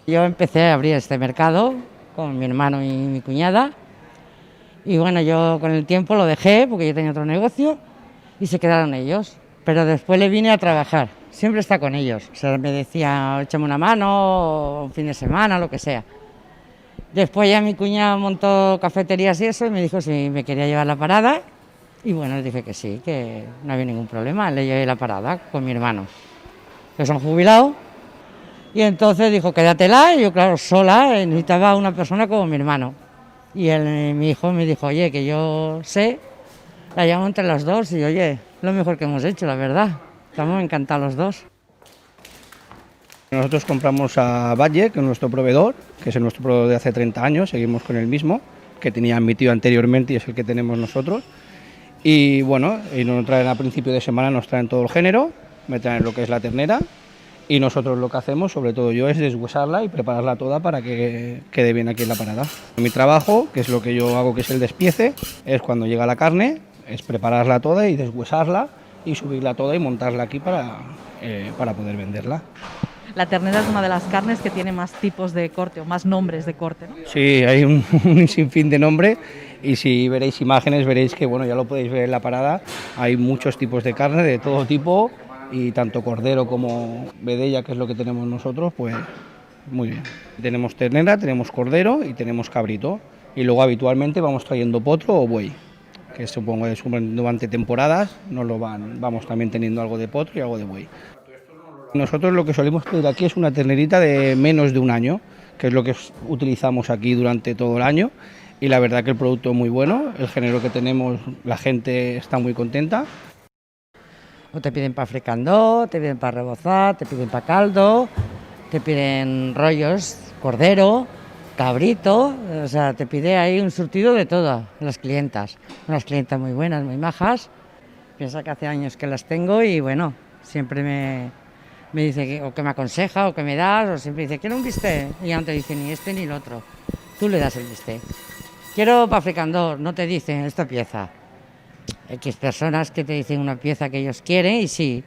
Yo empecé a abrir este mercado con mi hermano y mi cuñada y bueno, yo con el tiempo lo dejé porque yo tenía otro negocio y se quedaron ellos. Pero después le vine a trabajar, siempre está con ellos. O sea, me decía, échame una mano, un fin de semana, lo que sea. Después ya mi cuñada montó cafeterías y eso y me dijo si me quería llevar la parada. Y bueno, le dije que sí, que no había ningún problema. Le llevé la parada con mi hermano, que son jubilados. Y entonces dijo, quédatela. Y yo, claro, sola, necesitaba una persona como mi hermano. Y mi hijo me dijo, oye, que yo sé, la llamo entre los dos. Y oye, lo mejor que hemos hecho, la verdad. Estamos encantados los dos. Nosotros compramos a Valle, que es nuestro proveedor, que es nuestro proveedor de hace 30 años, seguimos con el mismo, que tenía mi tío anteriormente y es el que tenemos nosotros. Y bueno, y nos traen a principio de semana, nos traen todo el género, me traen lo que es la ternera y nosotros lo que hacemos, sobre todo yo, es deshuesarla y prepararla toda para que quede bien aquí en la parada. Mi trabajo, que es lo que yo hago, que es el despiece, es cuando llega la carne, es prepararla toda y deshuesarla y subirla toda y montarla aquí para poder venderla. La ternera es una de las carnes que tiene más tipos de corte o más nombres de corte, ¿no? Sí, hay un sinfín de nombres y si veréis imágenes veréis que, bueno, ya lo podéis ver en la parada, hay muchos tipos de carne de todo tipo y tanto cordero como vedella, que es lo que tenemos nosotros, pues muy bien. Tenemos ternera, tenemos cordero y tenemos cabrito y luego habitualmente vamos trayendo potro o buey, que supongo que durante temporadas vamos también teniendo algo de potro y algo de buey. Nosotros lo que solemos pedir aquí es una ternerita de menos de un año, que es lo que utilizamos aquí durante todo el año y la verdad que el producto es muy bueno, el género que tenemos, la gente está muy contenta. O te piden para fricandó, te piden para rebozar, te piden para caldo, te piden rollos, cordero, cabrito, o sea, te pide ahí un surtido de todo, las clientas. Unas clientas muy buenas, muy majas. Piensa que hace años que las tengo y bueno, siempre me dice que, o que me aconseja o que me das, o siempre dice, quiero un bistec, y ya no te dice ni este ni el otro. Tú le das el bistec. Quiero para fricandó, no te dicen esta pieza. X personas que te dicen una pieza que ellos quieren y sí,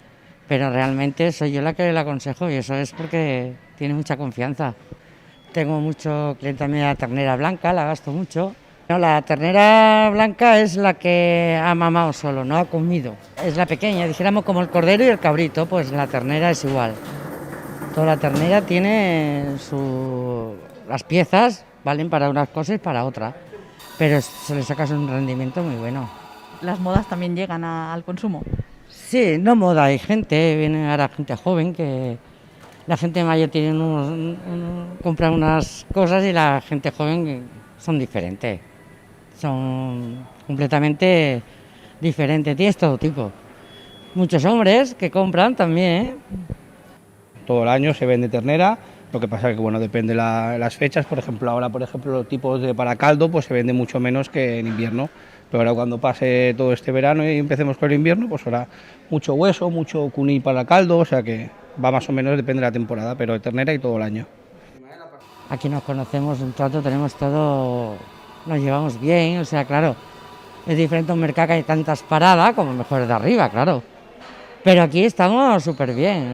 pero realmente soy yo la que le aconsejo y eso es porque tiene mucha confianza. Tengo mucho cliente de la ternera blanca, la gasto mucho. No, la ternera blanca es la que ha mamado solo, no ha comido. Es la pequeña, dijéramos como el cordero y el cabrito, pues la ternera es igual. Toda la ternera tiene las piezas, valen para unas cosas y para otras, pero se le saca un rendimiento muy bueno. Las modas también llegan al consumo. Sí, no moda, hay gente, viene ahora gente joven que la gente mayor tiene compra unas cosas y la gente joven son diferentes, son completamente diferentes, tienes todo tipo. Muchos hombres que compran también, ¿eh? Todo el año se vende ternera, lo que pasa es que bueno, depende las fechas, por ejemplo ahora los tipos de para caldo pues se vende mucho menos que en invierno, pero ahora cuando pase todo este verano y empecemos con el invierno, pues ahora mucho hueso, mucho cuní para caldo, o sea que va más o menos, depende de la temporada, pero de ternera y todo el año. Aquí nos conocemos un trato, tenemos todo, nos llevamos bien, o sea, claro, es diferente a un mercado que hay tantas paradas como mejor de arriba, claro, pero aquí estamos súper bien.